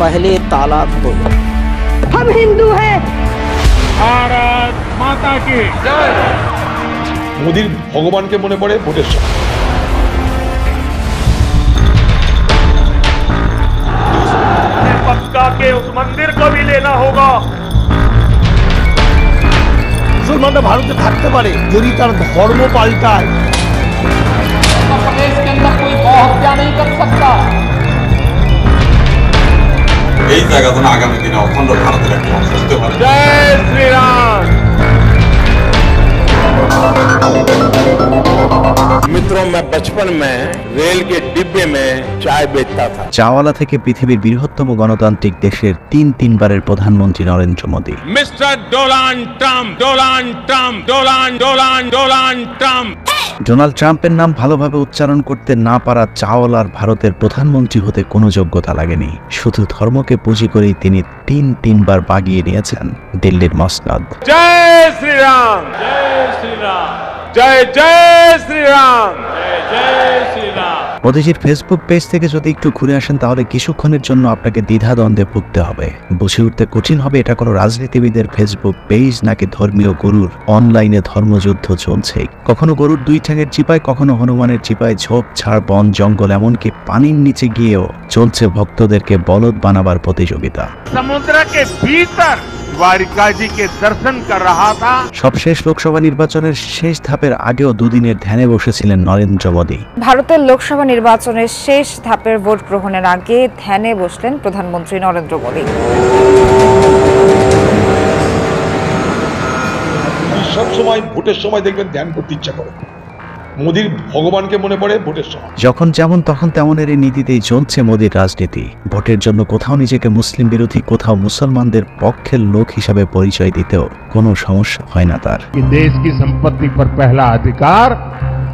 पहले ताला खोलो। हम हिंदू हैं। भारत माता की जय। मोदी भगवान के मने पड़े भोटेर समय मक्का के उस मंदिर को भी लेना होगा। मुसलमान भारते থাকতে পারে যদি তার ধর্ম পাল্টায়। प्रदेश के अंदर कोई हत्या नहीं कर सकता। এই জায়গাতে আগামী দিনে অখণ্ড ভারতের একটা অংশ হতে পারে। जय श्री राम। मित्रों, मैं बचपन में रेल के डिब्बे में चाय बेचता था। চাওয়ালা থেকে পৃথিবীর বৃহত্তম গণতান্ত্রিক দেশের তিনবারের প্রধানমন্ত্রী Narendra Modi. Mister Donald Trump, Donald Trump, Donald Donald Donald Trump. Donald ট্রাম্পের নাম ভালোভাবে উচ্চারণ করতে না পারা চাওয়ালার ভারতের প্রধানমন্ত্রী হতে কোনো যোগ্যতা লাগেনি। শুধু ধর্মকে পুঁজি করেই তিনি তিনবার বাগিয়ে নিয়েছেন দিল্লির মসনদ। जय श्री राम, जय श्री राम, जय जय श्री राम, जय जय श्री राम। মোদীজির ফেসবুক পেজ থেকে যদি একটু ঘুরে আসেন তাহলে কিছুক্ষণের জন্য আপনাকে দ্বিধাদ্বন্দ্বে ভুগতে হবে। বুঝে উঠতে কঠিন হবে এটা কোনো রাজনীতিবিদের ফেসবুক পেজ নাকি ধর্মীয় গরুর অনলাইনে ধর্মযুদ্ধ চলছে। কখনো গরুর দুই ঠ্যাঙের চিপায়, কখনো হনুমানের চিপায় ঝোপ ঝাড় বন জঙ্গল এমনকি পানির নিচে গিয়েও চলছে ভক্তদেরকে বলদ বানাবার প্রতিযোগিতা। समुद्र के भीतर द्वारिका जी के दर्शन कर रहा था। সবশেষ লোকসভা নির্বাচনের শেষ ধাপের আগেও দুদিনের ধ্যানে বসেছিলেন নরেন্দ্র মোদী। ভারতের লোকসভা নির্বাচনের শেষ ধাপের ভোট গ্রহণের আগে ধ্যানে বসলেন প্রধানমন্ত্রী নরেন্দ্র মোদী। সব সময় ভোটের সময় দেখবেন ধ্যান করতে ইচ্ছা করে। মোদির ভগবানকে মনে পড়ে ভোটের সময়। যখন যেমন তখন তেমনের এই নীতিতেই চলছে মোদির রাজনীতি। ভোটের জন্য কোথাও নিজেকে মুসলিম বিরোধী, কোথাও মুসলমানদের পক্ষের লোক হিসাবে পরিচয় দিতেও কোনো সমস্যা হয় না তার। देश की संपत्ति पर पहला अधिकार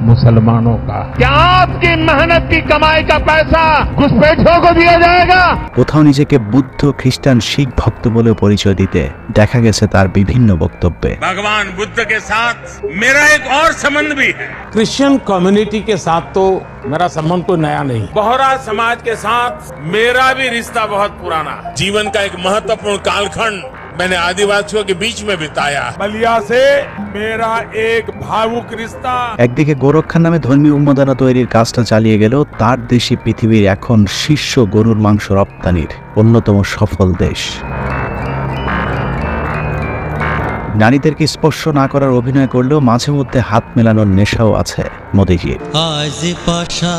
मुसलमानों का। क्या आपकी मेहनत की कमाई का पैसा घुसपैठियों को दिया जाएगा? কোথাও নিজেকে বুদ্ধ, খ্রিস্টান, শিখ ভক্ত বলে পরিচয় দিতে দেখা গেছে তার বিভিন্ন বক্তব্যে। भगवान बुद्ध के साथ मेरा एक और संबंध भी है। क्रिश्चियन कम्युनिटी के साथ तो मेरा संबंध कोई नया नहीं। बोहरा समाज के साथ मेरा भी रिश्ता बहुत पुराना। जीवन का एक महत्वपूर्ण कालखंड मैंने आदिवासियों के बीच में बिताया। बलिया से मेरा एक भावुक रिश्ता। একদিকে গোরক্ষার নামে ধর্মীয় উন্মাদনা তৈরির কাজটা চালিয়ে গেলেও তার দেশই পৃথিবীর এখন শীর্ষ গরুর মাংস রপ্তানির অন্যতম সফল দেশ। নারীদেরকে স্পর্শ না করার অভিনয় করলেও মাঝে মধ্যে হাত মেলানোর নেশাও আছে মোদিজির। আজ পাশা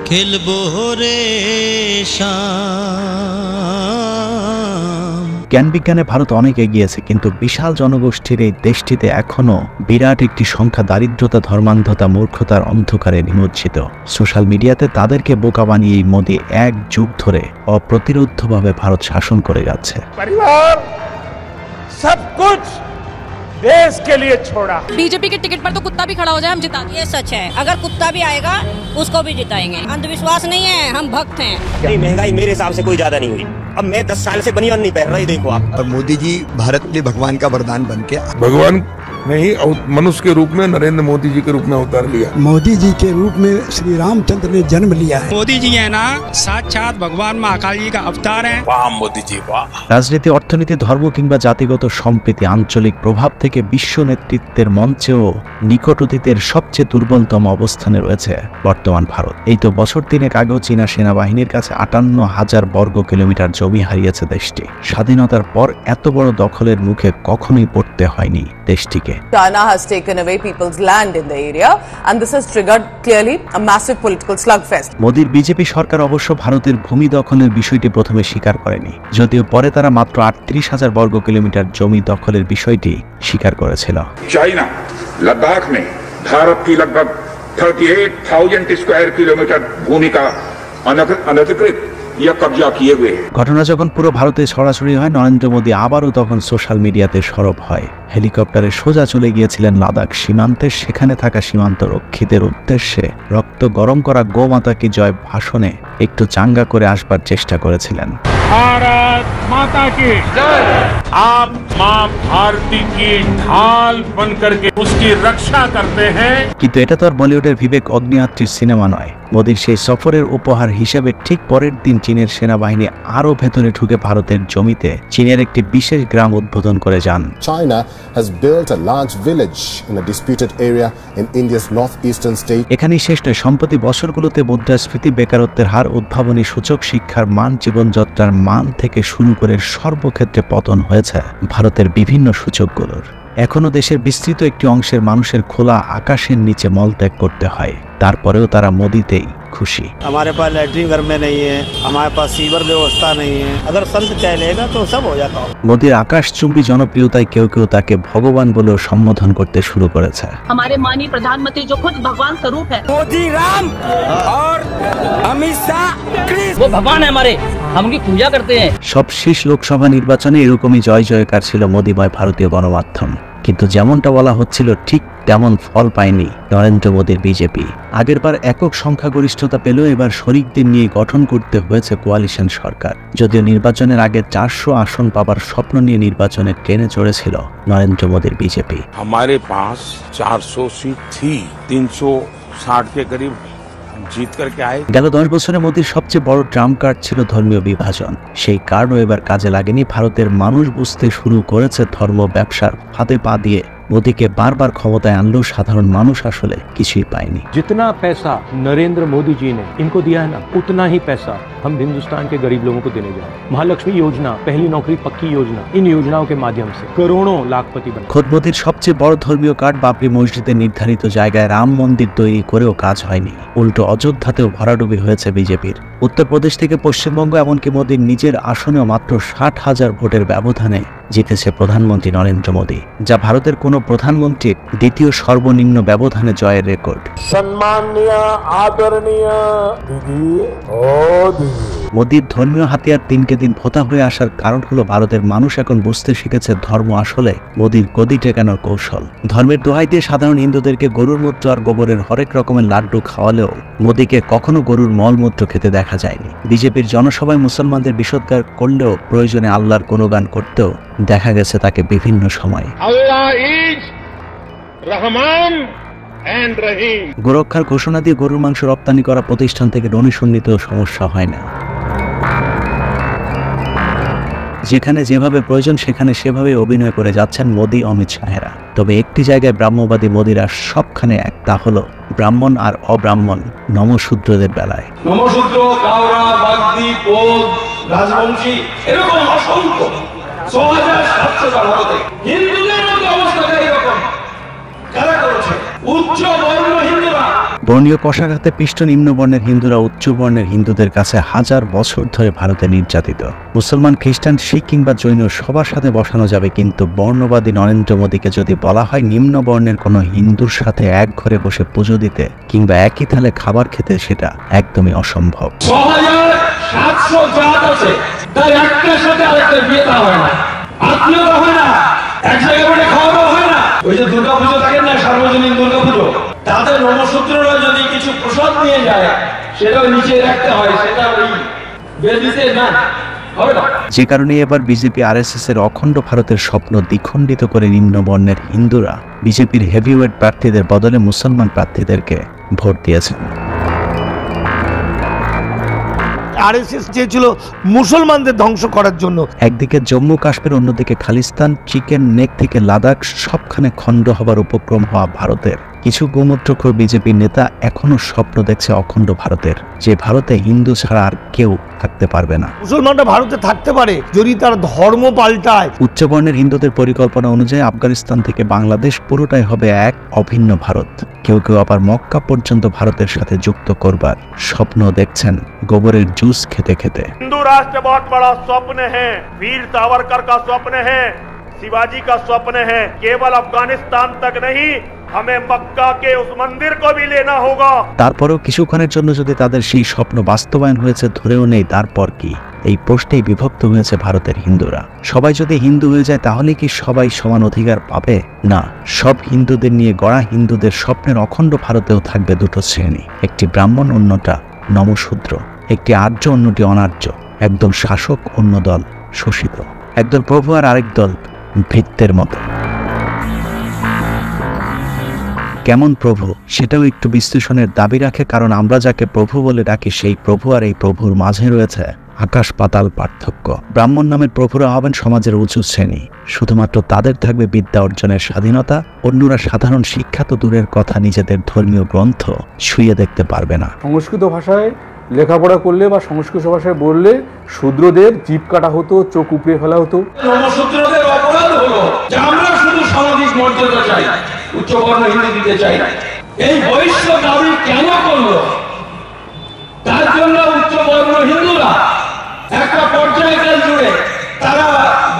খেলবো রে জ্ঞান বিজ্ঞানে ভারত অনেক এগিয়েছে, কিন্তু বিশাল জনগোষ্ঠীর এই দেশটিতে এখনো বিরাট একটি সংখ্যা দারিদ্রতা, ধর্মান্ধতা, মূর্খতার অন্ধকারে নিমজ্জিত। সোশ্যাল মিডিয়াতে তাদেরকে বোকা বানিয়ে মোদি এক যুগ ধরে অপ্রতিরোধ্যভাবে ভারত শাসন করে যাচ্ছে। परिवार सब कुछ देश के लिए छोड़ा। बीजेपी के टिकट पर तो कुत्ता भी खड़ा हो जाए हम जिता। ये सच है, अगर कुत्ता भी आएगा उसको भी जिताएंगे। अंधविश्वास नहीं है, हम भक्त हैं। महंगाई मेरे हिसाब से कोई ज्यादा नहीं हुई। अब मैं 10 साल से बनियान नहीं पहन रही, देखो आप। और मोदी जी भारत के लिए भगवान का वरदान बन के भगवान नहीं, मनुष्य के रूप में नरेंद्र मोदी जी के रूप में अवतार लिया। मोदी जी के रूप में श्री रामचंद्र ने जन्म लिया है। मोदी जी है ना साक्षात भगवान महाकाल जी का अवतार है। वाह मोदी जी वाह। রাজনীতি, অর্থনীতি, ধর্ম কিংবা জাতিগত সম্প্রীতি, আঞ্চলিক প্রভাব থেকে বিশ্ব নেতৃত্বের মঞ্চেও নিকট অতীতের সবচেয়ে দুর্বলতম অবস্থানে রয়েছে বর্তমান ভারত। এই তো বছর তিনেক আগেও চীনা সেনাবাহিনীর কাছে 58,000 বর্গ কিলোমিটার জমি হারিয়েছে দেশটি। স্বাধীনতার পর এত বড় দখলের মুখে কখনোই পড়তে হয়নি দেশটিকে। China has taken away people's land in the area and this has triggered clearly a massive political slugfest. মোদির বিজেপি সরকার অবশ্য ভারতের ভূমি দখলের বিষয়টি প্রথমে স্বীকার করেনি, যদিও পরে তারা মাত্র 38,000 বর্গ কিলোমিটার জমি দখলের বিষয়টি স্বীকার করেছিল। चाइना लद्दाख में भारत की लगभग 38,000 स्क्वायर किलोमीटर भूमि का अनधिकृत या कब्जा किए हुए। ঘটনা যখন পুরো ভারতে ছড়াছড়ি হয়, নরেন্দ্র মোদী আবারও তখন সোশ্যাল মিডিয়াতে সরব হয়। হেলিকপ্টারে সোজা চলে গিয়েছিলেন লাদাখ সীমান্তে। সেখানে থাকা সীমান্ত রক্ষীদের উদ্দেশ্যে রক্ত গরম করা গোমাতা কি জয় ভাষণে একটু চাঙ্গা করে আসবার চেষ্টা করেছিলেন। भारत माता की जय। आप मां भारती की ढाल बन करके उसकी रक्षा करते हैं। কিন্তু এটা তো আর বলিউডের বিবেক অগ্নিয়াত্রীর সিনেমা নয়। মোদির সেই সফরের উপহার হিসেবে ঠিক পরের দিন চীনের সেনাবাহিনী আরও ভেতরে ঢুকে ভারতের জমিতে চীনের একটি বিশেষ গ্রাম উদ্বোধন করে যান। China has built a large village in a disputed area in India's northeastern state. এখানেই শেষ নয়, সম্প্রতি বছরগুলোতে মুদ্রাস্ফীতি, বেকারত্বের হার, উদ্ভাবনী সূচক, শিক্ষার মান, জীবনযাত্রার মান থেকে শুরু করে সর্বক্ষেত্রে পতন হয়েছে ভারতের বিভিন্ন সূচকগুলোর। এখনও দেশের বিস্তৃত একটি অংশের মানুষের খোলা আকাশের নিচে মলত্যাগ করতে হয়, তারপরেও তারা মোদিতেই খুশি। हमारे पास लैट्रिन घर में नहीं है, हमारे पास सीवर व्यवस्था नहीं है, अगर संत चलेगा तो सब हो जाता। মোদির আকাশচুম্বী জনপ্রিয়তায় কেউ কেউ তাকে ভগবান বলেও সম্বোধন করতে শুরু করেছে। हमारे माननीय प्रधानमंत्री जो खुद भगवान स्वरूप है, मोदी राम और अमित शाह कृष्ण, वो भगवान है हमारे, हम उनकी पूजा करते हैं। সব শেষ লোকসভা নির্বাচনে এরকমই জয় জয়কার ছিল মোদিময় ভারতীয় গণমাধ্যম, কিন্তু যেমনটা বলা হচ্ছিল ঠিক তেমন ফল পায়নি নরেন্দ্র মোদীর বিজেপি। আগেরবার একক সংখ্যাগরিষ্ঠতা পেলেও এবার শরিকদের নিয়ে গঠন করতে হয়েছে কোয়ালিশন সরকার। যদিও নির্বাচনের আগে 400 আসন পাবার স্বপ্ন নিয়ে নির্বাচনে ট্রেনে চড়েছিল নরেন্দ্র মোদীর বিজেপি। हमारे पास 400 सीट थी, 360 के करीब जीत करके आए। গেল 10 বছরে মোদীর সবচেয়ে বড় ট্রাম্প কার্ড ছিল ধর্মীয় বিভাজন। সেই কার্ডও এবার কাজে লাগেনি। ভারতের মানুষ বুঝতে শুরু করেছে ধর্ম ব্যবসার ফাঁদে পা দিয়ে মোদীকে বারবার ক্ষমতায় আনলেও সাধারণ মানুষ আসলে কিছুই পায়নি। जितना पैसा नरेंद्र मोदी जी ने इनको दिया है ना, उतना ही पैसा हम हिंदुस्तान के गरीब लोगों को देने जा रहे हैं। महालक्ष्मी योजना, पहली नौकरी पक्की योजना, इन योजनाओं के माध्यम से करोड़ों लाखपति बने। খোদ মোদীর সবচেয়ে বড় ধর্মীয় কার্ড বাবরি মসজিদের নির্ধারিত জায়গায় রাম মন্দির তৈরি করেও কাজ হয়নি। উল্টো অযোধ্যাতেও ভরাডুবি হয়েছে বিজেপির। উত্তরপ্রদেশ থেকে পশ্চিমবঙ্গ, এমনকি মোদীর নিজের আসনেও মাত্র 60,000 ভোটের ব্যবধানে জিতেছে প্রধানমন্ত্রী নরেন্দ্র মোদী, যা ভারতের কোনো প্রধানমন্ত্রীর দ্বিতীয় সর্বনিম্ন ব্যবধানে জয়ের রেকর্ড। সম্মানীয় আদরণীয় দিদি ও দিদি, মোদীর ধর্মীয় হাতিয়ার দিনকে দিন ভোতা হয়ে আসার কারণ হলো ভারতের মানুষ এখন বুঝতে শিখেছে ধর্ম আসলে মোদীর গদি টেকানোর কৌশল। ধর্মের দোহাই দিয়ে সাধারণ হিন্দুদেরকে গরুর মূত্র আর গোবরের হরেক রকমের লাড্ডু খাওয়ালেও মোদীকে কখনো গরুর মলমূত্র খেতে দেখা যায়নি। বিজেপির জনসভায় মুসলমানদের বিষোদ্গার করলেও প্রয়োজনে আল্লাহর গুণগান করতেও দেখা গেছে তাকে বিভিন্ন সময়। আল্লাহ ইজ রহমান এন্ড রহিম গোরক্ষার ঘোষণা দিয়ে গরুর মাংস রপ্তানি করা প্রতিষ্ঠান থেকে ডোনেশন নিতেও সমস্যা হয় না। যেখানে যেভাবে প্রয়োজন সেখানে সেভাবে অভিনয় করে যাচ্ছেন মোদী, অমিত শাহেরা। তবে একটি জায়গায় ব্রাহ্মবাদী মোদীরা সবখানে এক, তা হলো ব্রাহ্মণ আর অব্রাহ্মণ নমশূদ্রদের বেলায়। নমশূদ্র, কাওড়া, বাগদি, পোল, রাজবংশী, এরকম অসংখ্য 6,700 ভারতে হিন্দুদের মধ্যে অবস্থাটা এরকম কারা করেছে? উচ্চ বর্ণ হিন্দুরা। বর্ণীয় কষাঘাতে পিষ্ট নিম্ন বর্ণের হিন্দুরা উচ্চ বর্ণের হিন্দুদের কাছে হাজার বছর ধরে ভারতে নির্যাতিত। মুসলমান, খ্রিস্টান, শিখ কিংবা জৈন সবার সাথে বসানো যাবে, কিন্তু বর্ণবাদী নরেন্দ্র মোদীকে যদি বলা হয় নিম্ন বর্ণের কোনো হিন্দুর সাথে এক ঘরে বসে পুজো দিতে কিংবা একই থালে খাবার খেতে, সেটা একদমই অসম্ভব। 6,700 জাত আছে, তার একটার সাথে আরেকটার বিয়ে হয় না, আত্মীয়তা হয় না, এক জায়গায় বসে খাওয়া দাওয়া হয় না। ওই যে দুর্গা পুজো থাকে না, সার্বজনীন দুর্গা পুজো, তাদের নমশূদ্ররা যদি কিছু প্রসাদ নিয়ে যায় সেটাও নিচে রাখতে হয়, সেটা ওই বেদিতে না হবে না। যে কারণে এবার বিজেপি আরএসএস এর অখণ্ড ভারতের স্বপ্ন দ্বিখণ্ডিত করে নিম্ন বর্ণের হিন্দুরা বিজেপির হেভিওয়েট প্রার্থীদের বদলে মুসলমান প্রার্থীদেরকে ভোট দিয়েছেন। আরএসএস চেয়েছিল মুসলমানদের ধ্বংস করার জন্য। একদিকে জম্মু কাশ্মীর, অন্যদিকে খালিস্তান, চিকেন নেক থেকে লাদাখ সবখানে খণ্ড হবার উপক্রম হওয়া ভারতের কিছু গোমূত্রখোর বিজেপি নেতা এখনো স্বপ্ন দেখছে অখণ্ড ভারতের, যে ভারতে হিন্দু ছাড়া আর কেউ থাকতে পারবে না। মুসলমানরা ভারতে থাকতে পারে যদি তার ধর্ম পাল্টায়। উচ্চবর্ণের হিন্দুদের পরিকল্পনা অনুযায়ী আফগানিস্তান থেকে বাংলাদেশ পুরোটাই হবে এক অভিন্ন ভারত। কেউ কেউ আবার মক্কা পর্যন্ত ভারতের সাথে যুক্ত করবার স্বপ্ন দেখছেন গোবরের জুস খেতে খেতে। हिंदू राष्ट्र बहुत बड़ा स्वप्न है, वीर सावरकर का स्वप्न है, शिवाजी का स्वप्न है। केवल अफगानिस्तान तक नहीं, हमें मक्का के उस मंदिर को भी लेना होगा। তারপরেও কিছুক্ষণের জন্য যদি তাদের সেই স্বপ্ন বাস্তবায়ন হয়েছে ধরেও নেই, তারপর কি? এই প্রশ্নেই বিভক্ত হয়েছে ভারতের হিন্দুরা। সবাই যদি হিন্দু হয়ে যায় তাহলে কি সবাই সমান অধিকার পাবে? না, সব হিন্দুদের নিয়ে গড়া হিন্দুদের স্বপ্নের অখণ্ড ভারতেও থাকবে দুটো শ্রেণী, একটি ব্রাহ্মণ, অন্যটা নমশূদ্র, একটি আর্য, অন্যটি অনার্য, একদল শাসক, অন্য দল শোষিত, একদল প্রভু আর আরেক দল ভৃত্যের মতো। কেমন প্রভু সেটাও একটু বিশ্লেষণের দাবি রাখে, কারণ আমরা যাকে প্রভু বলে ডাকি সেই প্রভু আর এই প্রভুর মাঝে রয়েছে আকাশ পাতাল পার্থক্য। ব্রাহ্মণ নামের প্রভুরা হবেন সমাজের উঁচু শ্রেণী, শুধুমাত্র তাদের থাকবে বিদ্যা অর্জনের স্বাধীনতা। অন্যরা সাধারণ শিক্ষা তো দূরের কথা, নিজেদের ধর্মীয় গ্রন্থ ছুঁয়ে দেখতে পারবে না। সংস্কৃত ভাষায় লেখাপড়া করলে বা সংস্কৃত ভাষায় বললে শূদ্রদের জিভ কাটা হতো, চোখ উপড়ে ফেলা হতো। নমশূদ্রদের অপরাধ হলো যে আমরা শুধু সামাজিক মর্যাদা চাই, উচ্চবর্ণ হিন্দি দিতে চাই। এই বৈশ্য দাবি কেন করলো? তার জন্য উচ্চবর্ণ হিন্দুরা একটা পর্যায়কাল জুড়ে তারা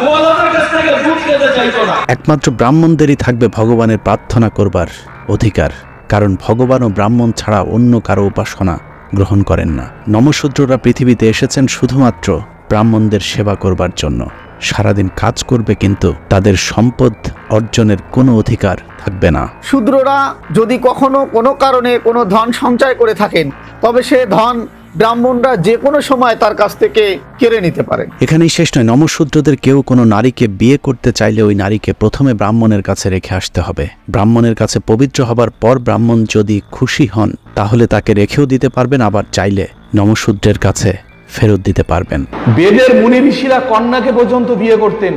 গোয়ালাদের কাছ থেকে দুধ খেতে চাইতো না। একমাত্র ব্রাহ্মণদেরই থাকবে ভগবানের প্রার্থনা করবার অধিকার, কারণ ভগবান ও ব্রাহ্মণ ছাড়া অন্য কারো উপাসনা গ্রহণ করেন না। নমশূদ্ররা পৃথিবীতে এসেছেন শুধুমাত্র ব্রাহ্মণদের সেবা করবার জন্য। সারাদিন কাজ করবে, কিন্তু তাদের সম্পদ অর্জনের কোনো অধিকার থাকবে না। শূদ্ররা যদি কখনো কোনো কারণে কোনো ধন সঞ্চয় করে থাকেন, তবে সে ধন ব্রাহ্মণরা যে কোনো সময় তার কাছ থেকে কেড়ে নিতে পারেন। এখানেই শেষ নয়, নমশূদ্রদের কেউ কোনো নারীকে বিয়ে করতে চাইলে ওই নারীকে প্রথমে ব্রাহ্মণের কাছে রেখে আসতে হবে। ব্রাহ্মণের কাছে পবিত্র হবার পর ব্রাহ্মণ যদি খুশি হন তাহলে তাকে রেখেও দিতে পারবেন, আবার চাইলে নমশূদ্রের কাছে ফেরত দিতে পারবেন। বেদের মুনি ঋষিরা কন্যাকে পর্যন্ত বিয়ে করতেন।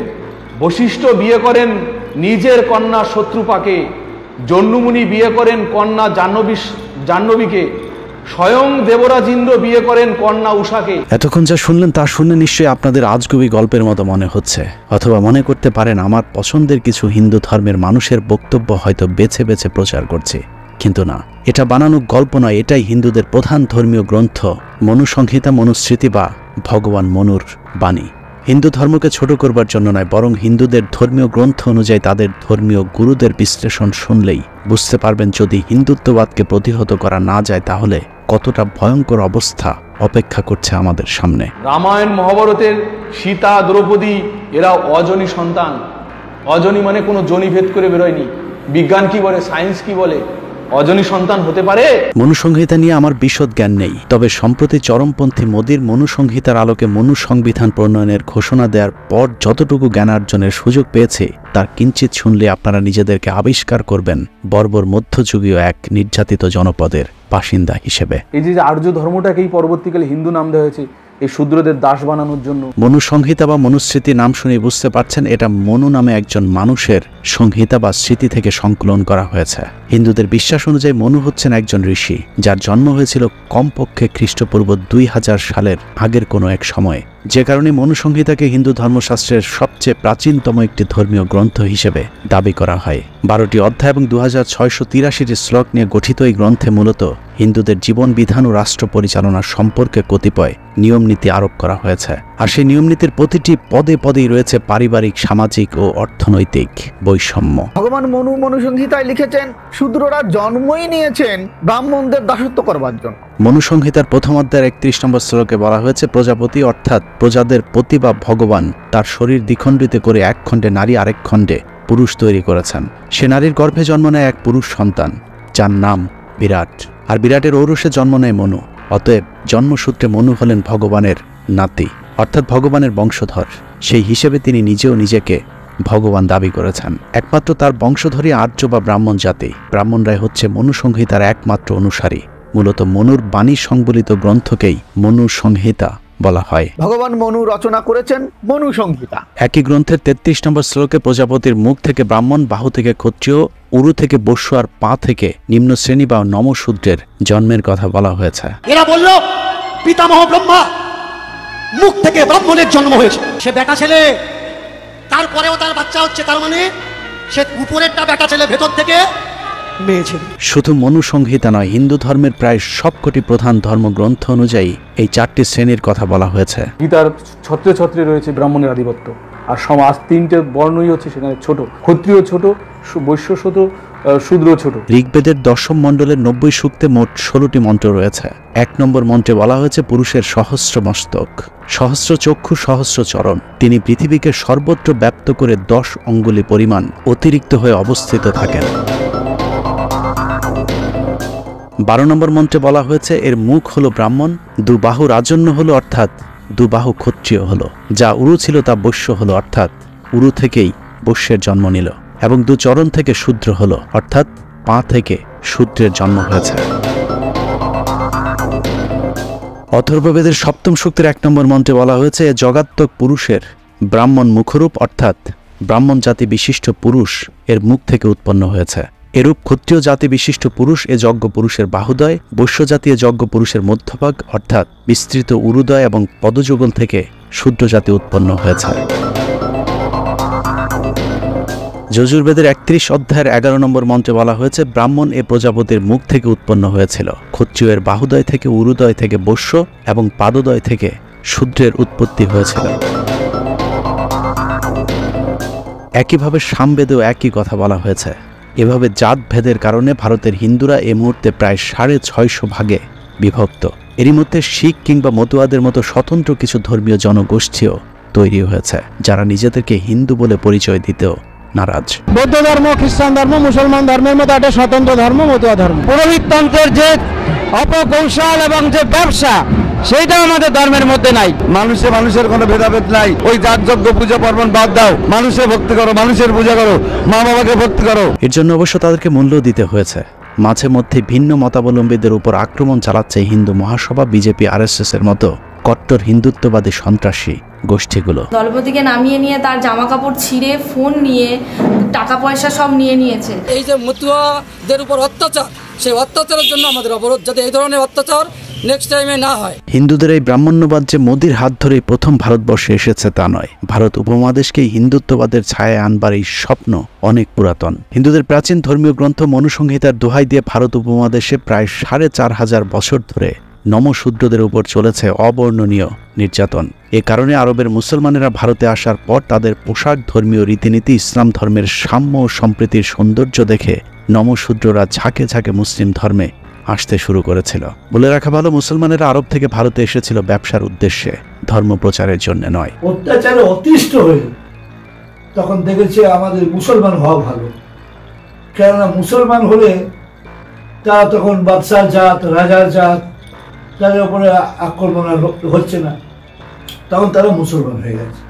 বশিষ্ঠ বিয়ে করেন নিজের কন্যা শত্রুপাকে, জন্মুমুনি বিয়ে করেন কন্যা জাহ্নবীকে, স্বয়ং দেবরাজ ইন্দ্র বিয়ে করেন কন্যা উষাকে। এতক্ষণ যা শুনলেন তা শুনে নিশ্চয়ই আপনাদের আজগুবি গল্পের মতো মনে হচ্ছে, অথবা মনে করতে পারেন আমার পছন্দের কিছু হিন্দু ধর্মের মানুষের বক্তব্য হয়তো বেছে বেছে প্রচার করছে। কিন্তু না, এটা বানানো গল্প নয়, এটাই হিন্দুদের প্রধান ধর্মীয় গ্রন্থ মনুসংহিতা, মনুস্মৃতি বা ভগবান মনুর বাণী। হিন্দু ধর্মকে ছোট করবার জন্য নয়, বরং হিন্দুদের ধর্মীয় গ্রন্থ অনুযায়ী তাদের ধর্মীয় গুরুদের বিশ্লেষণ শুনলেই বুঝতে পারবেন যদি হিন্দুত্ববাদকে প্রতিহত করা না যায় তাহলে কতটা ভয়ঙ্কর অবস্থা অপেক্ষা করছে আমাদের সামনে। রামায়ণ মহাভারতের সীতা দ্রৌপদী এরা অজনী সন্তান। অজনী মানে কোনো জনিভেদ করে বেরোয়নি। বিজ্ঞান কি বলে, সায়েন্স কি বলে, অজনী সন্তান হতে পারে? মনুসংহিতা নিয়ে আমার বিশদ জ্ঞান নেই, তবে সম্প্রতি চরমপন্থী মোদির মনুসংহিতার আলোকে মনু সংবিধান প্রণয়নের ঘোষণা দেওয়ার পর যতটুকু জ্ঞানার্জনের সুযোগ পেয়েছে তার কিঞ্চিত শুনলে আপনারা নিজেদেরকে আবিষ্কার করবেন বর্বর মধ্যযুগীয় এক নির্যাতিত জনপদের বাসিন্দা হিসেবে। এই যে আর্য ধর্মটাকেই পরবর্তীকালে হিন্দু নাম দেওয়া হয়েছে এই শূদ্রদের দাস বানানোর জন্য। মনুসংহিতা বা মনুস্মৃতি নাম শুনে বুঝতে পারছেন এটা মনু নামে একজন মানুষের সংহিতা বা স্মৃতি থেকে সংকলন করা হয়েছে। হিন্দুদের বিশ্বাস অনুযায়ী মনু হচ্ছেন একজন ঋষি যার জন্ম হয়েছিল কমপক্ষে খ্রিস্টপূর্ব 2000 সালের আগের কোনো এক সময়ে, যে কারণে মনুসংহিতাকে হিন্দু ধর্মশাস্ত্রের সবচেয়ে প্রাচীনতম একটি ধর্মীয় গ্রন্থ হিসেবে দাবি করা হয়। 12টি অধ্যায় এবং 2683টি শ্লোক নিয়ে গঠিত এই গ্রন্থে মূলত হিন্দুদের জীবন বিধান ও রাষ্ট্র পরিচালনার সম্পর্কে কতিপয় নিয়মনীতি আরোপ করা হয়েছে, আর সেই নিয়মনীতির প্রতিটি পদে পদেই রয়েছে পারিবারিক, সামাজিক ও অর্থনৈতিক বৈষম্য। ভগবান মনু মনুসংহিতায় লিখেছেন শূদ্ররা জন্মই নিয়েছেন ব্রাহ্মণদের দাসত্ব করবার জন্য। মনুসংহিতার প্রথম অধ্যায়ের 31 নম্বর শ্লোকে বলা হয়েছে প্রজাপতি অর্থাৎ প্রজাদের পতি বা ভগবান তার শরীর দ্বিখণ্ডিত করে এক খণ্ডে নারী আরেক খণ্ডে পুরুষ তৈরি করেছেন। সে নারীর গর্ভে জন্ম নেয় এক পুরুষ সন্তান যার নাম বিরাট, আর বিরাটের ঔরসে জন্ম নেয় মনু। অতএব জন্মসূত্রে মনু হলেন ভগবানের নাতি অর্থাৎ ভগবানের বংশধর। সেই হিসেবে তিনি নিজেও নিজেকে ভগবান দাবি করেছেন। একমাত্র তার বংশধরই আর্য বা ব্রাহ্মণ জাতি। ব্রাহ্মণরাই হচ্ছে মনুসংহিতার একমাত্র অনুসারী। মূলত মনুর বাণী সংবলিত গ্রন্থকেই মনুসংহিতা বলা হয়। ভগবান মনু রচনা করেছেন মনুসংহিতা। একই গ্রন্থের 33 নম্বর শ্লোকে প্রজাপতির মুখ থেকে ব্রাহ্মণ, বাহু থেকে ক্ষত্রিয়, উরু থেকে বৈশ্য আর পা থেকে নিম্ন শ্রেণী বা নমশূদ্রের জন্মের কথা বলা হয়েছে। এরা বলল পিতামহ ব্রহ্মা মুখ থেকে ব্রাহ্মণের জন্ম হয়েছে, সে বেটা ছেলে, তারপরেও তার বাচ্চা হচ্ছে, তার মানে সে উপরেরটা বেটা ছেলে, ভেতর থেকে মেয়ে ছেলে। শুধু মনুসংহিতা নয়, হিন্দু ধর্মের প্রায় সবকটি প্রধান ধর্মগ্রন্থ অনুযায়ী এই 4টি শ্রেণীর কথা বলা হয়েছে। গীতার ছত্রে ছত্রে রয়েছে ব্রাহ্মণের আধিপত্য, আর সমাজ 3টে বর্ণই হচ্ছে সেখানে ছোট, ক্ষত্রিয় ছোট, বৈশ্য ছোট, শূদ্র ছোট। ঋগ্বেদের 10ম মণ্ডলের 90 সূক্তে মোট 16টি মন্ত্র রয়েছে। 1 নম্বর মন্ত্রে বলা হয়েছে পুরুষের সহস্র মস্তক, সহস্র চক্ষু, সহস্র চরণ। তিনি পৃথিবীকে সর্বত্র ব্যাপ্ত করে 10 অঙ্গুলি পরিমাণ অতিরিক্ত হয়ে অবস্থিত থাকেন। 12 নম্বর মন্ত্রে বলা হয়েছে এর মুখ হলো ব্রাহ্মণ, দুবাহু রাজন্য হলো অর্থাৎ দুবাহু ক্ষত্রিয় হলো, যা উরু ছিল তা বৈশ্য হলো অর্থাৎ উরু থেকেই বৈশ্যের জন্ম নিল, এবং দুচরণ থেকে শূদ্র হলো অর্থাৎ পা থেকে শূদ্রের জন্ম হয়েছে। অথর্ববেদের সপ্তম সূক্তের 1 নম্বর মন্ত্রে বলা হয়েছে, জগাত্মক পুরুষের ব্রাহ্মণ মুখরূপ অর্থাৎ ব্রাহ্মণ জাতি বিশিষ্ট পুরুষ এর মুখ থেকে উৎপন্ন হয়েছে। এরূপ ক্ষত্রিয় জাতি বিশিষ্ট পুরুষ এ যজ্ঞ পুরুষের বাহুদয়, বৈশ্য জাতীয় যজ্ঞ পুরুষের মধ্যভাগ অর্থাৎ বিস্তৃত উরুদয় এবং পদযুগল থেকে শূদ্র জাতি উৎপন্ন হয়েছে। যজুর্বেদের 31 অধ্যায়ের 11 নম্বর মন্ত্রে বলা হয়েছে, ব্রাহ্মণ এ প্রজাপতির মুখ থেকে উৎপন্ন হয়েছিল। ক্ষত্রিয়ের বাহুদয় থেকে উরুদয় থেকে বৈশ্য এবং পাদদয় থেকে শূদ্রের উৎপত্তি হয়েছিল। একইভাবে সামবেদেও একই কথা বলা হয়েছে। এভাবে জাত ভেদের কারণে ভারতের হিন্দুরা এ মুহূর্তে প্রায় 650 ভাগে বিভক্ত। এরই মধ্যে শিখ কিংবা মতুয়াদের মতো স্বতন্ত্র কিছু ধর্মীয় জনগোষ্ঠীও তৈরি হয়েছে, যারা নিজেদেরকে হিন্দু বলে পরিচয় দিতেও নারাজ। বৌদ্ধ ধর্ম, খ্রিস্টান ধর্ম, মুসলমান ধর্মের মতো একটা স্বতন্ত্র ধর্ম মতুয়া ধর্ম। পুরোহিততন্ত্রের যে অপকৌশল এবং যে ব্যবসা, সেইটা আমাদের ধর্মের মধ্যে নাই। মানুষের কোনো ভেদাভেদ নাই। ওই যাগযজ্ঞ পূজা পার্বণ বাদ দাও, মানুষের ভক্তি করো, মানুষের পূজা করো, মা বাবাকে ভক্তি করো। এর জন্য অবশ্য তাদেরকে মূল্য দিতে হয়েছে। মাঝে মধ্যে ভিন্ন মতাবলম্বীদের উপর আক্রমণ চালাচ্ছে হিন্দু মহাসভা, বিজেপি, RSS এর মতো কট্টর হিন্দুত্ববাদী সন্ত্রাসী গোষ্ঠীগুলো। দলপতিকে নামিয়ে নিয়ে তার জামা কাপড় ছিঁড়ে, ফোন নিয়ে, টাকা পয়সা সব নিয়ে নিয়েছে। এই যে মতুয়াদের উপর অত্যাচার, সেই অত্যাচারের জন্য আমাদের অবরোধ, যাতে এই ধরনের অত্যাচার নেক্সট টাইমে না হয়। হিন্দুদের এই ব্রাহ্মণ্যবাদ যে মোদির হাত ধরে প্রথম ভারতবর্ষে এসেছে তা নয়। ভারত উপমহাদেশকে হিন্দুত্ববাদের ছায়ায় আনবার এই স্বপ্ন অনেক পুরাতন। হিন্দুদের প্রাচীন ধর্মীয় গ্রন্থ মনুসংহিতার দোহাই দিয়ে ভারত উপমহাদেশে প্রায় 4500 বছর ধরে নমশূদ্রদের উপর চলেছে অবর্ণনীয় নির্যাতন। এ কারণে আরবের মুসলমানেরা ভারতে আসার পর তাদের পোশাক, ধর্মীয় রীতিনীতি, ইসলাম ধর্মের সাম্য ও সম্প্রীতির সৌন্দর্য দেখে নমশূদ্ররা ঝাঁকে ঝাঁকে মুসলিম ধর্মে আসতে শুরু করেছিল। বলে রাখা ভালো, মুসলমানেরা আরব থেকে ভারতে এসেছিল ব্যবসার উদ্দেশ্যে, ধর্ম প্রচারের জন্য নয়। অত্যাচারে অতিষ্ঠ হয়ে তখন দেখেছে আমাদের মুসলমান হওয়া ভালো, কেননা মুসলমান হলে তারা তখন বাদশার জাত, রাজার জাত, তাদের উপরে আক্রমণ হচ্ছে না, তখন তারা মুসলমান হয়ে গেছে।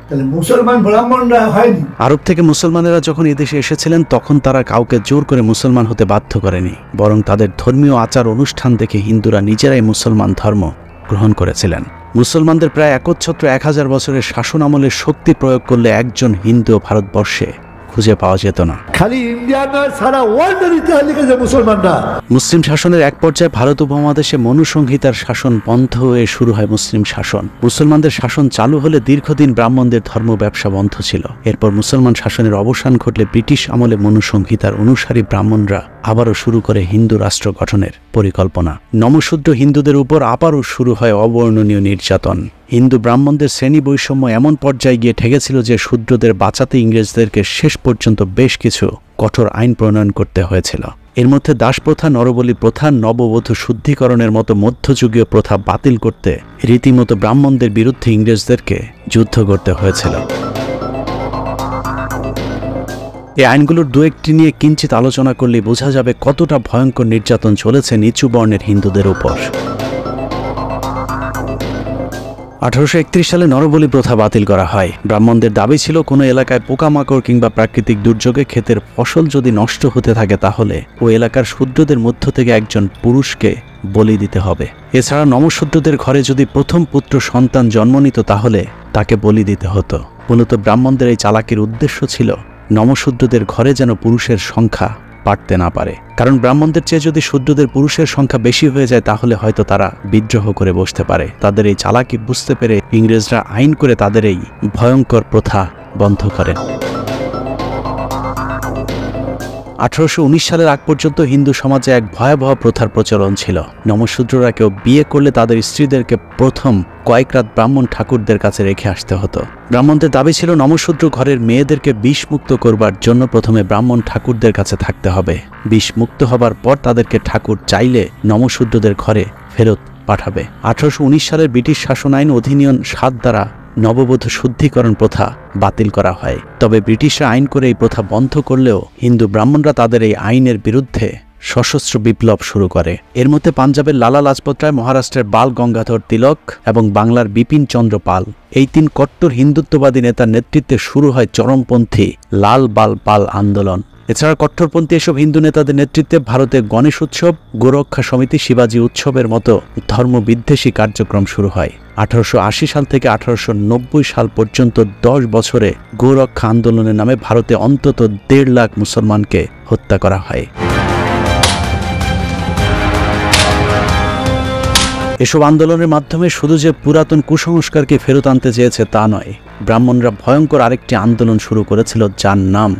তাহলে মুসলমান ব্রাহ্মণরা হয়নি। আরব থেকে মুসলমানেরা যখন এদেশে এসেছিলেন তখন তারা কাউকে জোর করে মুসলমান হতে বাধ্য করেনি, বরং তাদের ধর্মীয় আচার অনুষ্ঠান দেখে হিন্দুরা নিজেরাই মুসলমান ধর্ম গ্রহণ করেছিলেন। মুসলমানদের প্রায় একচ্ছত্র 1000 বছরের শাসন আমলে শক্তি প্রয়োগ করলে একজন হিন্দু ভারতবর্ষে খুঁজে পাওয়া যেত না। খালি ইন্ডিয়া নয়, সারা ওয়ার্ল্ডের ইতিহাস লিখেছে মুসলমানরা। মুসলিম শাসনের এক পর্যায়ে ভারত উপমহাদেশে মনুসংহিতার শাসন বন্ধ হয়ে শুরু হয় মুসলিম শাসন। মুসলমানদের শাসন চালু হলে দীর্ঘদিন ব্রাহ্মণদের ধর্ম ব্যবসা বন্ধ ছিল। এরপর মুসলমান শাসনের অবসান ঘটলে ব্রিটিশ আমলে মনুসংহিতার অনুসারী ব্রাহ্মণরা আবারও শুরু করে হিন্দু রাষ্ট্র গঠনের পরিকল্পনা। নমশূদ্র হিন্দুদের উপর আবারও শুরু হয় অবর্ণনীয় নির্যাতন। হিন্দু ব্রাহ্মণদের শ্রেণী বৈষম্য এমন পর্যায়ে গিয়ে ঠেকেছিল যে শূদ্রদের বাঁচাতে ইংরেজদেরকে শেষ পর্যন্ত বেশ কিছু কঠোর আইন প্রণয়ন করতে হয়েছিল। এর মধ্যে দাসপ্রথা, নরবলি প্রথা, নববধূ শুদ্ধিকরণের মতো মধ্যযুগীয় প্রথা বাতিল করতে রীতিমতো ব্রাহ্মণদের বিরুদ্ধে ইংরেজদেরকে যুদ্ধ করতে হয়েছিল। এই আইনগুলোর দু একটি নিয়ে কিঞ্চিত আলোচনা করলে বোঝা যাবে কতটা ভয়ঙ্কর নির্যাতন চলেছে নিচু বর্ণের হিন্দুদের উপর। 1831 সালে নরবলি প্রথা বাতিল করা হয়। ব্রাহ্মণদের দাবি ছিল কোনো এলাকায় পোকামাকড় কিংবা প্রাকৃতিক দুর্যোগে ক্ষেতের ফসল যদি নষ্ট হতে থাকে তাহলে ওই এলাকার শূদ্রদের মধ্য থেকে একজন পুরুষকে বলি দিতে হবে। এছাড়া নমশূদ্রদের ঘরে যদি প্রথম পুত্র সন্তান জন্ম নিত তাহলে তাকে বলি দিতে হতো। মূলত ব্রাহ্মণদের এই চালাকির উদ্দেশ্য ছিল নমশূদ্রদের ঘরে যেন পুরুষের সংখ্যা বাড়তে না পারে, কারণ ব্রাহ্মণদের চেয়ে যদি শূদ্রদের পুরুষের সংখ্যা বেশি হয়ে যায় তাহলে হয়তো তারা বিদ্রোহ করে বসতে পারে। তাদের এই চালাকি বুঝতে পেরে ইংরেজরা আইন করে তাদের এই ভয়ঙ্কর প্রথা বন্ধ করেন। 1819 সালের আগ পর্যন্ত হিন্দু সমাজে এক ভয়াবহ প্রথার প্রচলন ছিল। নমশূদ্ররা কেউ বিয়ে করলে তাদের স্ত্রীদেরকে প্রথম কয়েক রাত ব্রাহ্মণ ঠাকুরদের কাছে রেখে আসতে হতো। ব্রাহ্মণদের দাবি ছিল নমশূদ্র ঘরের মেয়েদেরকে বিষমুক্ত করবার জন্য প্রথমে ব্রাহ্মণ ঠাকুরদের কাছে থাকতে হবে। বিষমুক্ত হবার পর তাদেরকে ঠাকুর চাইলে নমশূদ্রদের ঘরে ফেরত পাঠাবে। 1819 সালের ব্রিটিশ শাসন আইন অধিনিয়ম 7 দ্বারা নববধূ শুদ্ধিকরণ প্রথা বাতিল করা হয়। তবে ব্রিটিশরা আইন করে এই প্রথা বন্ধ করলেও হিন্দু ব্রাহ্মণরা তাদের এই আইনের বিরুদ্ধে সশস্ত্র বিপ্লব শুরু করে। এর মধ্যে পাঞ্জাবের লালা লাজপত রায়, মহারাষ্ট্রের বাল গঙ্গাধর তিলক এবং বাংলার বিপিন চন্দ্র পাল, এই 3 কট্টর হিন্দুত্ববাদী নেতার নেতৃত্বে শুরু হয় চরমপন্থী লাল বাল পাল আন্দোলন। এছাড়া কট্টরপন্থী এসব হিন্দু নেতাদের নেতৃত্বে ভারতে গণেশ উৎসব, গোরক্ষা সমিতি, শিবাজি উৎসবের মতো ধর্মবিদ্বেষী কার্যক্রম শুরু হয়। 1880 সাল থেকে 1890 সাল পর্যন্ত 10 বছরে গোরক্ষা আন্দোলনের নামে ভারতে অন্তত 1.5 লাখ মুসলমানকে হত্যা করা হয়। এসব আন্দোলনের মাধ্যমে শুধু যে পুরাতন কুসংস্কারকে ফেরত আনতে চেয়েছে তা নয়, ব্রাহ্মণরা ভয়ঙ্কর আরেকটি আন্দোলন শুরু করেছিল যার নাম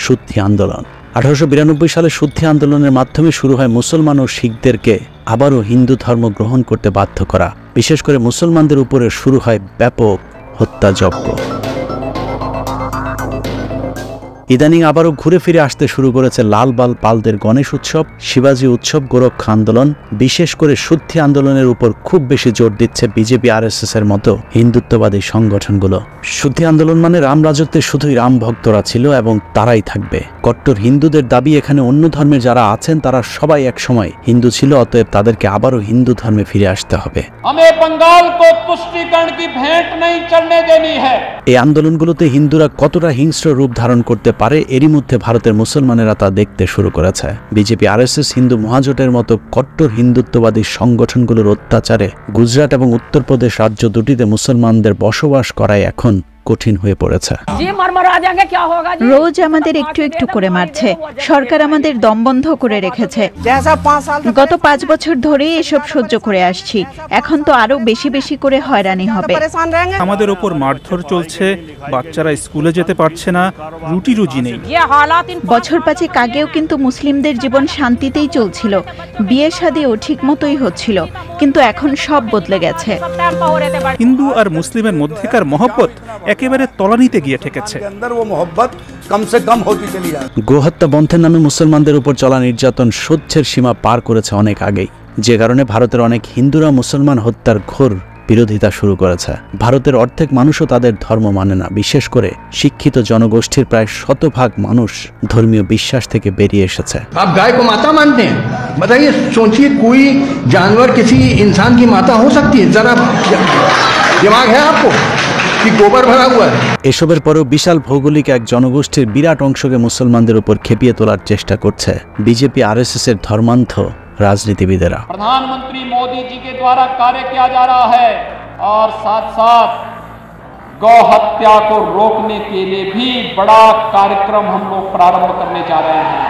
শুদ্ধি আন্দোলন। 1892 সালে শুদ্ধি আন্দোলনের মাধ্যমে শুরু হয় মুসলমান ও শিখদেরকে আবারও হিন্দু ধর্ম গ্রহণ করতে বাধ্য করা। বিশেষ করে মুসলমানদের উপরে শুরু হয় ব্যাপক হত্যাযজ্ঞ। ইদানিং আবারও ঘুরে ফিরে আসতে শুরু করেছে লালবাল পালদের গণেশ উৎসব, শিবাজি উৎসব, গোরক্ষা আন্দোলন। বিশেষ করে শুদ্ধি আন্দোলনের উপর খুব বেশি জোর দিচ্ছে বিজেপি, আরএসএস এর মতো হিন্দুত্ববাদী সংগঠনগুলো। শুদ্ধি আন্দোলন মানে রাম রাজত্বে শুধুই রাম ভক্তরা ছিল এবং তারাই থাকবে। কট্টর হিন্দুদের দাবি এখানে অন্য ধর্মের যারা আছেন তারা সবাই একসময় হিন্দু ছিল, অতএব তাদেরকে আবারও হিন্দু ধর্মে ফিরে আসতে হবে। এই আন্দোলনগুলোতে হিন্দুরা কতটা হিংস্র রূপ ধারণ করতে পারে এরই মধ্যে ভারতের মুসলমানেরা তা দেখতে শুরু করেছে। বিজেপি, আরএসএস, হিন্দু মহাজোটের মতো কট্টর হিন্দুত্ববাদী সংগঠনগুলোর অত্যাচারে গুজরাট এবং উত্তরপ্রদেশ রাজ্য দুটিতে মুসলমানদের বসবাস করাই এখন কঠিন হয়ে পড়েছে। রোজ আমাদের একটু একটু করে মারছে, সরকার আমাদের দম বন্ধ করে রেখেছে। গত 5 বছর ধরে এসব সহ্য করে আসছি, এখন তো আরো বেশি বেশি করে হয়রানি হবে। আমাদের উপর মারধর চলছে, বাচ্চারা স্কুলে যেতে পারছে না, রুটি রুজি নেই। বছর 5 আগেও কিন্তু মুসলিমদের জীবন শান্তিতেই চলছিল, বিয়ে শাদিও ঠিক মতোই হচ্ছিল, কিন্তু এখন সব বদলে গেছে। হিন্দু আর মুসলিমের মধ্যেকার মহব্বত একেবারে তলানিতে গিয়ে ঠেকেছে। গোহত্যা বন্ধের নামে মুসলমানদের উপর চলা নির্যাতন সহ্যের সীমা পার করেছে অনেক আগেই, যে কারণে ভারতের অনেক হিন্দুরা মুসলমান হত্যার ঘোর বিরোধিতা শুরু করেছে। ভারতের অর্ধেক মানুষও তাদের ধর্ম মানে না। বিশেষ করে শিক্ষিত জনগোষ্ঠীর প্রায় 100% মানুষ ধর্মীয় বিশ্বাস থেকে বেরিয়ে এসেছে। आप गाय को माता मानते हैं? बताइए, सोचिए कोई जानवर किसी इंसान की माता हो सकती है? जरा दिमाग है आपको कि गोबर भरा हुआ है? এসবের পরেও বিশাল ভৌগোলিক এক জনগোষ্ঠীর বিরাট অংশকে মুসলমানদের উপর খেপিয়ে তোলার চেষ্টা করছে বিজেপি, আরএসএস এর ধর্মান্ধ রাজনীতিবিদেরা। प्रधानमंत्री मोदी जी के द्वारा कार्य किया जा रहा है और साथ साथ गौ हत्या को रोकने के लिए भी बड़ा कार्यक्रम हम लोग प्रारंभ करने जा रहे हैं।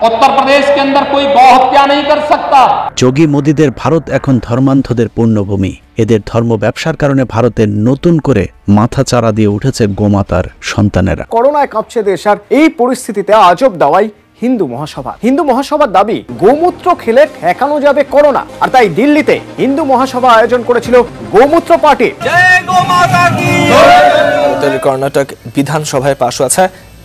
उत्तर प्रदेश के अंदर कोई गौ हत्या नहीं कर सकता। যোগী মোদীদের ভারত এখন ধর্মান্ধদের পূর্ণভূমি। এদের ধর্ম ব্যবসার কারণে ভারতের নতুন করে মাথা চারা দিয়ে উঠেছে গোমাতার সন্তানেরা। করোনায় কাঁপছে দেশ, আর এই পরিস্থিতিতে আজব দাওয়াই হিন্দু মহাসভা। হিন্দু মহাসভার দাবি গোমূত্র খেলে ঠেকানো যাবে করোনা, আর তাই দিল্লিতে হিন্দু মহাসভা আয়োজন করেছিল গোমূত্র পার্টি। কর্ণাটক বিধানসভায় পাশ হয়েছে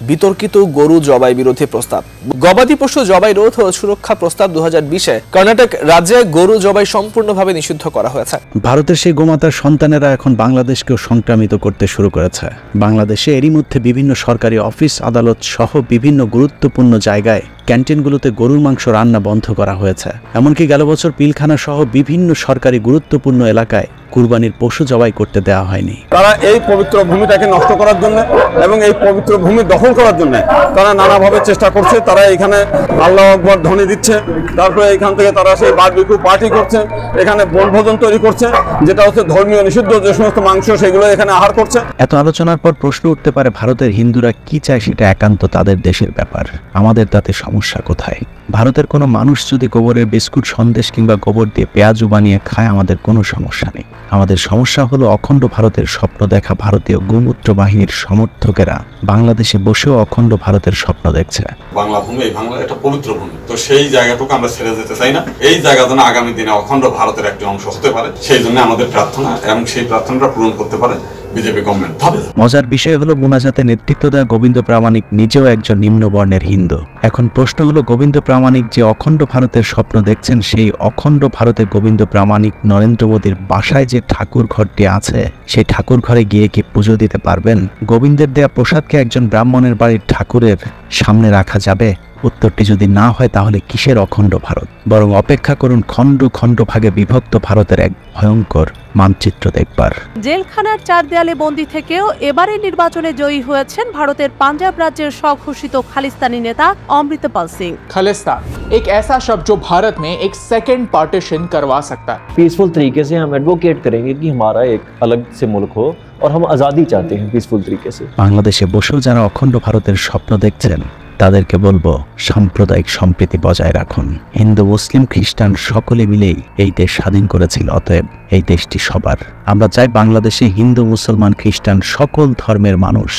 বিতর্কিত গরু জবাই বিরোধী প্রস্তাব। গবাদি পশু জবাই রোধ ও সুরক্ষা প্রস্তাব 2020-এ কর্ণাটক রাজ্যে গরু জবাই সম্পূর্ণভাবে নিষিদ্ধ করা হয়েছে। ভারতের সেই গোমাতার সন্তানেরা এখন বাংলাদেশকেও সংক্রামিত করতে শুরু করেছে। বাংলাদেশে এরই মধ্যে বিভিন্ন সরকারি অফিস, আদালত সহ বিভিন্ন গুরুত্বপূর্ণ জায়গায় ক্যান্টিনগুলোতে গরুর মাংস রান্না বন্ধ করা হয়েছে। এমনকি গেল বছর পিলখানা সহ বিভিন্ন সরকারি গুরুত্বপূর্ণ এলাকায় কুরবানির পশু জবাই করতে দেওয়া হয়নি। তারা এই পবিত্র ভূমিটাকে নষ্ট করার জন্য এবং এই পবিত্র ভূমি দখল করার জন্য তারা নানাভাবে চেষ্টা করছে। তারা এখানে আল্লাহু আকবার ধ্বনি দিচ্ছে, তারপরে এখান থেকে তারা সেই বারবিকিউ পার্টি করছে, এখানে বনভোজন তৈরি করছে, যেটা হচ্ছে ধর্মীয় নিষিদ্ধ যে সমস্ত মাংস সেগুলো এখানে আহার করছে। এত আলোচনার পর প্রশ্ন উঠতে পারে, ভারতের হিন্দুরা কি চায় সেটা একান্ত তাদের দেশের ব্যাপার, আমাদের তাতে সমস্যা কোথায়? ভারতের কোনো মানুষ যদি গোবরের বিস্কুট, সন্দেশ কিংবা গোবর দিয়ে পেঁয়াজু বানিয়ে খায়, আমাদের কোনো সমস্যা নেই। আমাদের সমস্যা হলো অখণ্ড ভারতের স্বপ্ন দেখা ভারতীয় গোমূত্র বাহিনীর সমর্থকেরা বাংলাদেশে বসেও অখণ্ড ভারতের স্বপ্ন দেখছে। বাংলা ভূমি, এই বাংলা একটা পবিত্র ভূমি, তো সেই জায়গাটুকু আমরা ছেড়ে যেতে চাই না। এই জায়গা যেন আগামী দিনে অখণ্ড ভারতের একটি অংশ হতে পারে, সেই জন্য আমাদের প্রার্থনা, এবং সেই প্রার্থনাটা পূরণ করতে পারে বিজেপি গভর্নমেন্ট। মজার বিষয় হলো মোনাজাতে নেতৃত্ব দেওয়া গোবিন্দ প্রামাণিক নিজেও একজন নিম্নবর্ণের হিন্দু। এখন প্রশ্ন হলো, গোবিন্দ প্রামাণিক যে অখণ্ড ভারতের স্বপ্ন দেখছেন, সেই অখণ্ড ভারতে গোবিন্দ প্রামাণিক নরেন্দ্র মোদীর বাসায় যে ঠাকুর ঘরটি আছে, সেই ঠাকুর ঘরে গিয়ে কি পুজো দিতে পারবেন? গোবিন্দের দেয়া প্রসাদকে একজন ব্রাহ্মণের বাড়ির ঠাকুরের সামনে রাখা যাবে? উত্তরটি যদি না হয় তাহলে কিসের অখণ্ড ভারত? বরং অপেক্ষা করুন খণ্ড খণ্ড ভাগে বিভক্ত ভারতের এক ভয়ঙ্কর মানচিত্র দেখবার। জেলখানার 4 দেয়ালে বন্দী থেকেও এবারে নির্বাচনে জয়ী হয়েছেন ভারতের পাঞ্জাব রাজ্যের স্বঘোষিত খালিস্তানি নেতা অমৃতপাল সিং। खालिस्तान एक ऐसा शब्द जो भारत में एक सेकंड पार्टीशन करवा सकता है। पीसफुल तरीके से हम एडवोकेट करेंगे कि हमारा एक अलग से मुल्क हो और हम आज़ादी चाहते हैं पीसफुल तरीके से। বাংলাদেশে বসেও যারা অখণ্ড ভারতের স্বপ্ন দেখছেন তাদেরকে বলবো সাম্প্রদায়িক সম্প্রীতি বজায় রাখুন। হিন্দু মুসলিম খ্রিস্টান সকলে মিলেই এই দেশ স্বাধীন করেছিল, অতএব এই দেশটি সবার। আমরা চাই বাংলাদেশে হিন্দু মুসলমান খ্রিস্টান সকল ধর্মের মানুষ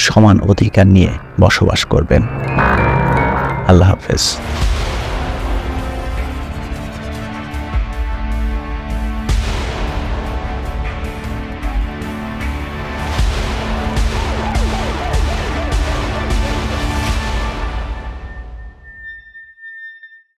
সমান অধিকার নিয়ে বসবাস করবেন। আল্লাহ হাফেজ।